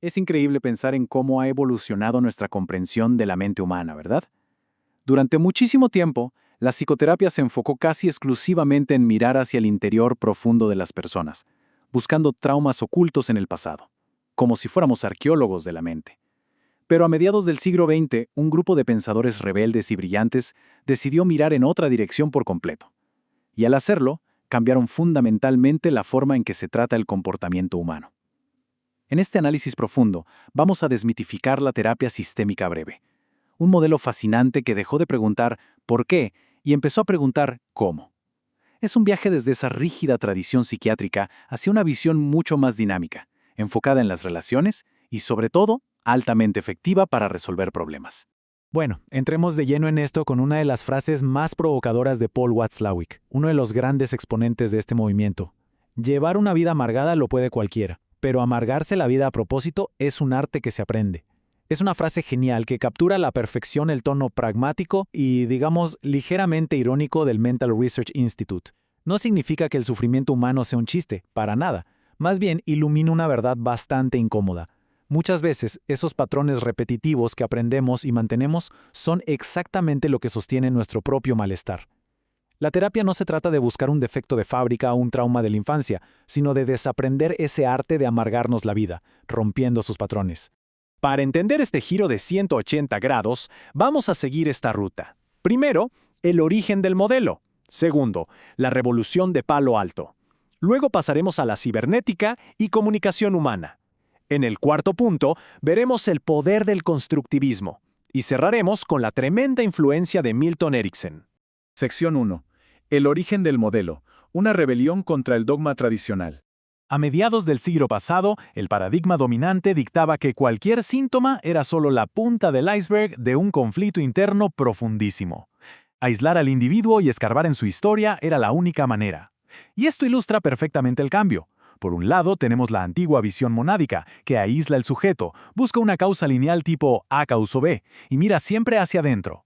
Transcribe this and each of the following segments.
Es increíble pensar en cómo ha evolucionado nuestra comprensión de la mente humana, ¿verdad? Durante muchísimo tiempo, la psicoterapia se enfocó casi exclusivamente en mirar hacia el interior profundo de las personas, buscando traumas ocultos en el pasado, como si fuéramos arqueólogos de la mente. Pero a mediados del siglo XX, un grupo de pensadores rebeldes y brillantes decidió mirar en otra dirección por completo. Y al hacerlo, cambiaron fundamentalmente la forma en que se trata el comportamiento humano. En este análisis profundo, vamos a desmitificar la terapia sistémica breve, un modelo fascinante que dejó de preguntar ¿por qué? Y empezó a preguntar ¿cómo? Es un viaje desde esa rígida tradición psiquiátrica hacia una visión mucho más dinámica, enfocada en las relaciones y, sobre todo, altamente efectiva para resolver problemas. Bueno, entremos de lleno en esto con una de las frases más provocadoras de Paul Watzlawick, uno de los grandes exponentes de este movimiento. Llevar una vida amargada lo puede cualquiera, pero amargarse la vida a propósito es un arte que se aprende. Es una frase genial que captura a la perfección el tono pragmático y, digamos, ligeramente irónico del Mental Research Institute. No significa que el sufrimiento humano sea un chiste, para nada. Más bien, ilumina una verdad bastante incómoda. Muchas veces, esos patrones repetitivos que aprendemos y mantenemos son exactamente lo que sostiene nuestro propio malestar. La terapia no se trata de buscar un defecto de fábrica o un trauma de la infancia, sino de desaprender ese arte de amargarnos la vida, rompiendo sus patrones. Para entender este giro de 180 grados, vamos a seguir esta ruta. Primero, el origen del modelo. Segundo, la revolución de Palo Alto. Luego pasaremos a la cibernética y comunicación humana. En el cuarto punto, veremos el poder del constructivismo. Y cerraremos con la tremenda influencia de Milton Erickson. Sección 1. El origen del modelo. Una rebelión contra el dogma tradicional. A mediados del siglo pasado, el paradigma dominante dictaba que cualquier síntoma era solo la punta del iceberg de un conflicto interno profundísimo. Aislar al individuo y escarbar en su historia era la única manera. Y esto ilustra perfectamente el cambio. Por un lado, tenemos la antigua visión monádica, que aísla el sujeto, busca una causa lineal tipo A causó B, y mira siempre hacia adentro.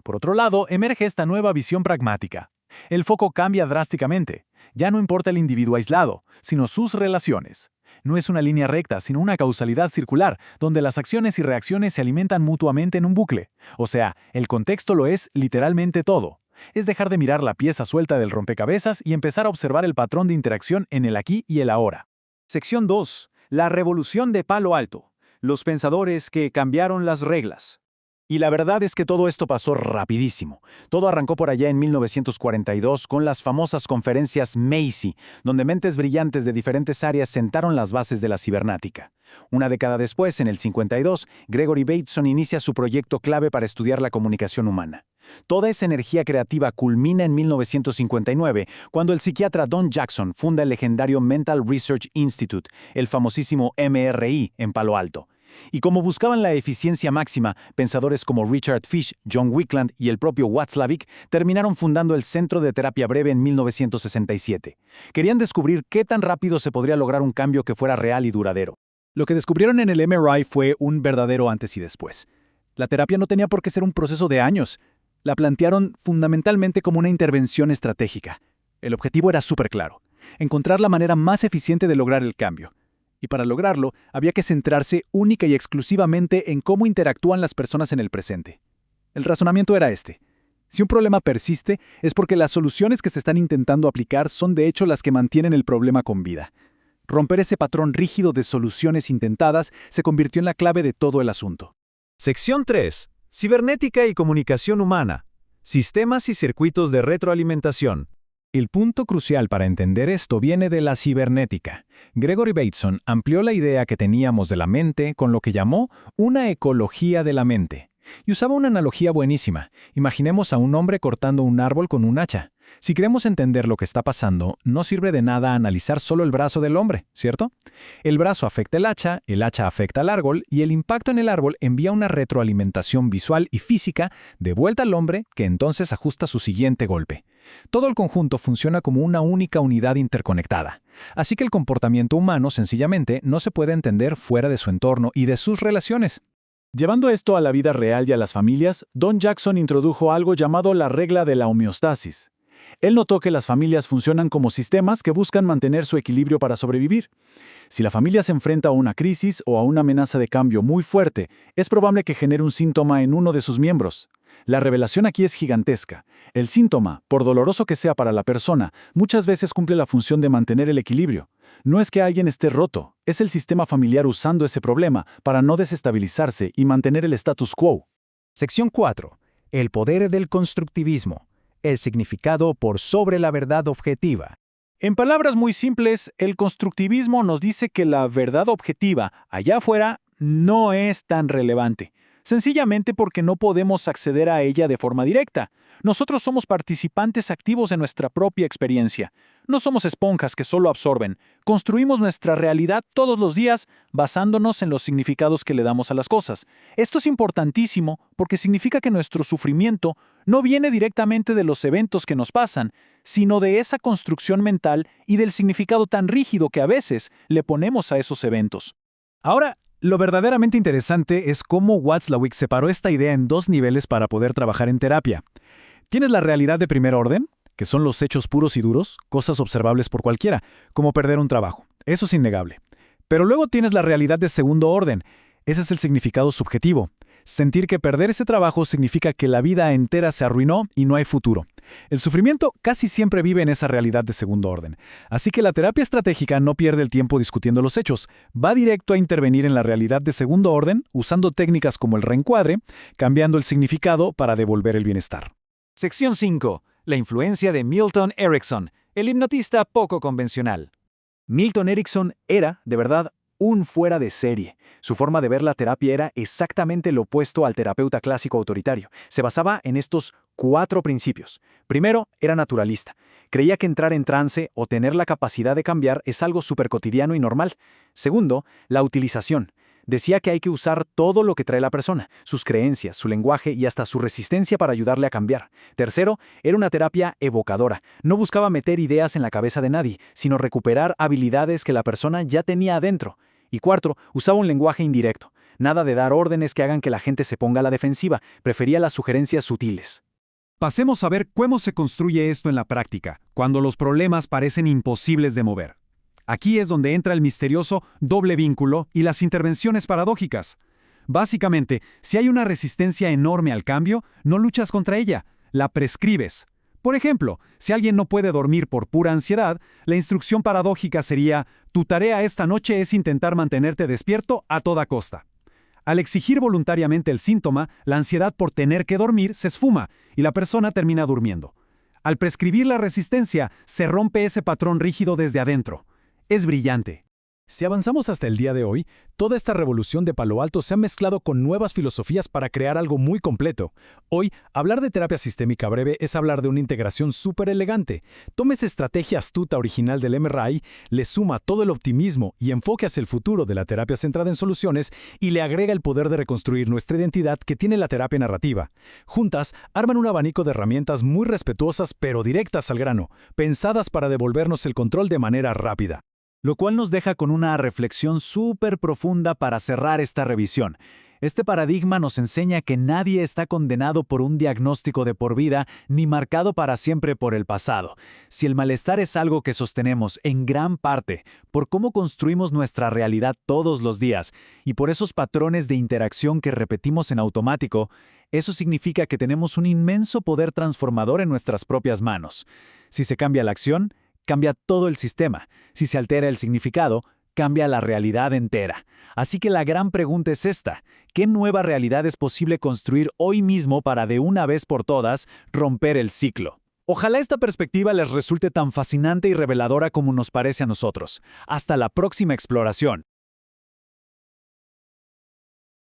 Por otro lado, emerge esta nueva visión pragmática. El foco cambia drásticamente. Ya no importa el individuo aislado, sino sus relaciones. No es una línea recta, sino una causalidad circular, donde las acciones y reacciones se alimentan mutuamente en un bucle. O sea, el contexto lo es literalmente todo. Es dejar de mirar la pieza suelta del rompecabezas y empezar a observar el patrón de interacción en el aquí y el ahora. Sección 2. La revolución de Palo Alto. Los pensadores que cambiaron las reglas. Y la verdad es que todo esto pasó rapidísimo. Todo arrancó por allá en 1942 con las famosas conferencias Macy, donde mentes brillantes de diferentes áreas sentaron las bases de la cibernética. Una década después, en el 52, Gregory Bateson inicia su proyecto clave para estudiar la comunicación humana. Toda esa energía creativa culmina en 1959, cuando el psiquiatra Don Jackson funda el legendario Mental Research Institute, el famosísimo MRI, en Palo Alto. Y como buscaban la eficiencia máxima, pensadores como Richard Fish, John Wickland y el propio Watzlawick terminaron fundando el Centro de Terapia Breve en 1967. Querían descubrir qué tan rápido se podría lograr un cambio que fuera real y duradero. Lo que descubrieron en el MRI fue un verdadero antes y después. La terapia no tenía por qué ser un proceso de años. La plantearon fundamentalmente como una intervención estratégica. El objetivo era súper claro: encontrar la manera más eficiente de lograr el cambio. Y para lograrlo, había que centrarse única y exclusivamente en cómo interactúan las personas en el presente. El razonamiento era este: si un problema persiste, es porque las soluciones que se están intentando aplicar son de hecho las que mantienen el problema con vida. Romper ese patrón rígido de soluciones intentadas se convirtió en la clave de todo el asunto. Sección 3. Cibernética y comunicación humana. Sistemas y circuitos de retroalimentación. El punto crucial para entender esto viene de la cibernética. Gregory Bateson amplió la idea que teníamos de la mente con lo que llamó una ecología de la mente. Y usaba una analogía buenísima. Imaginemos a un hombre cortando un árbol con un hacha. Si queremos entender lo que está pasando, no sirve de nada analizar solo el brazo del hombre, ¿cierto? El brazo afecta el hacha afecta al árbol, y el impacto en el árbol envía una retroalimentación visual y física de vuelta al hombre, que entonces ajusta su siguiente golpe. Todo el conjunto funciona como una única unidad interconectada. Así que el comportamiento humano, sencillamente, no se puede entender fuera de su entorno y de sus relaciones. Llevando esto a la vida real y a las familias, Don Jackson introdujo algo llamado la regla de la homeostasis. Él notó que las familias funcionan como sistemas que buscan mantener su equilibrio para sobrevivir. Si la familia se enfrenta a una crisis o a una amenaza de cambio muy fuerte, es probable que genere un síntoma en uno de sus miembros. La revelación aquí es gigantesca. El síntoma, por doloroso que sea para la persona, muchas veces cumple la función de mantener el equilibrio. No es que alguien esté roto, es el sistema familiar usando ese problema para no desestabilizarse y mantener el status quo. Sección 4. El poder del constructivismo. El significado por sobre la verdad objetiva. En palabras muy simples, el constructivismo nos dice que la verdad objetiva, allá afuera, no es tan relevante. Sencillamente porque no podemos acceder a ella de forma directa. Nosotros somos participantes activos de nuestra propia experiencia. No somos esponjas que solo absorben. Construimos nuestra realidad todos los días basándonos en los significados que le damos a las cosas. Esto es importantísimo porque significa que nuestro sufrimiento no viene directamente de los eventos que nos pasan, sino de esa construcción mental y del significado tan rígido que a veces le ponemos a esos eventos. Ahora, lo verdaderamente interesante es cómo Watzlawick separó esta idea en dos niveles para poder trabajar en terapia. Tienes la realidad de primer orden, que son los hechos puros y duros, cosas observables por cualquiera, como perder un trabajo. Eso es innegable. Pero luego tienes la realidad de segundo orden. Ese es el significado subjetivo. Sentir que perder ese trabajo significa que la vida entera se arruinó y no hay futuro. El sufrimiento casi siempre vive en esa realidad de segundo orden. Así que la terapia estratégica no pierde el tiempo discutiendo los hechos. Va directo a intervenir en la realidad de segundo orden, usando técnicas como el reencuadre, cambiando el significado para devolver el bienestar. Sección 5. La influencia de Milton Erickson, el hipnotista poco convencional. Milton Erickson era, de verdad, un fuera de serie. Su forma de ver la terapia era exactamente lo opuesto al terapeuta clásico autoritario. Se basaba en estos 4 principios. Primero, era naturalista. Creía que entrar en trance o tener la capacidad de cambiar es algo súper cotidiano y normal. Segundo, la utilización. Decía que hay que usar todo lo que trae la persona, sus creencias, su lenguaje y hasta su resistencia para ayudarle a cambiar. Tercero, era una terapia evocadora. No buscaba meter ideas en la cabeza de nadie, sino recuperar habilidades que la persona ya tenía adentro. Y cuarto, usaba un lenguaje indirecto. Nada de dar órdenes que hagan que la gente se ponga a la defensiva. Prefería las sugerencias sutiles. Pasemos a ver cómo se construye esto en la práctica, cuando los problemas parecen imposibles de mover. Aquí es donde entra el misterioso doble vínculo y las intervenciones paradójicas. Básicamente, si hay una resistencia enorme al cambio, no luchas contra ella, la prescribes. Por ejemplo, si alguien no puede dormir por pura ansiedad, la instrucción paradójica sería: tu tarea esta noche es intentar mantenerte despierto a toda costa. Al exigir voluntariamente el síntoma, la ansiedad por tener que dormir se esfuma y la persona termina durmiendo. Al prescribir la resistencia, se rompe ese patrón rígido desde adentro. Es brillante. Si avanzamos hasta el día de hoy, toda esta revolución de Palo Alto se ha mezclado con nuevas filosofías para crear algo muy completo. Hoy, hablar de terapia sistémica breve es hablar de una integración súper elegante. Toma esa estrategia astuta original del MRI, le suma todo el optimismo y enfoque hacia el futuro de la terapia centrada en soluciones y le agrega el poder de reconstruir nuestra identidad que tiene la terapia narrativa. Juntas, arman un abanico de herramientas muy respetuosas pero directas al grano, pensadas para devolvernos el control de manera rápida. Lo cual nos deja con una reflexión súper profunda para cerrar esta revisión. Este paradigma nos enseña que nadie está condenado por un diagnóstico de por vida ni marcado para siempre por el pasado. Si el malestar es algo que sostenemos en gran parte por cómo construimos nuestra realidad todos los días y por esos patrones de interacción que repetimos en automático, eso significa que tenemos un inmenso poder transformador en nuestras propias manos. Si se cambia la acción, cambia todo el sistema. Si se altera el significado, cambia la realidad entera. Así que la gran pregunta es esta: ¿qué nueva realidad es posible construir hoy mismo para de una vez por todas romper el ciclo? Ojalá esta perspectiva les resulte tan fascinante y reveladora como nos parece a nosotros. Hasta la próxima exploración.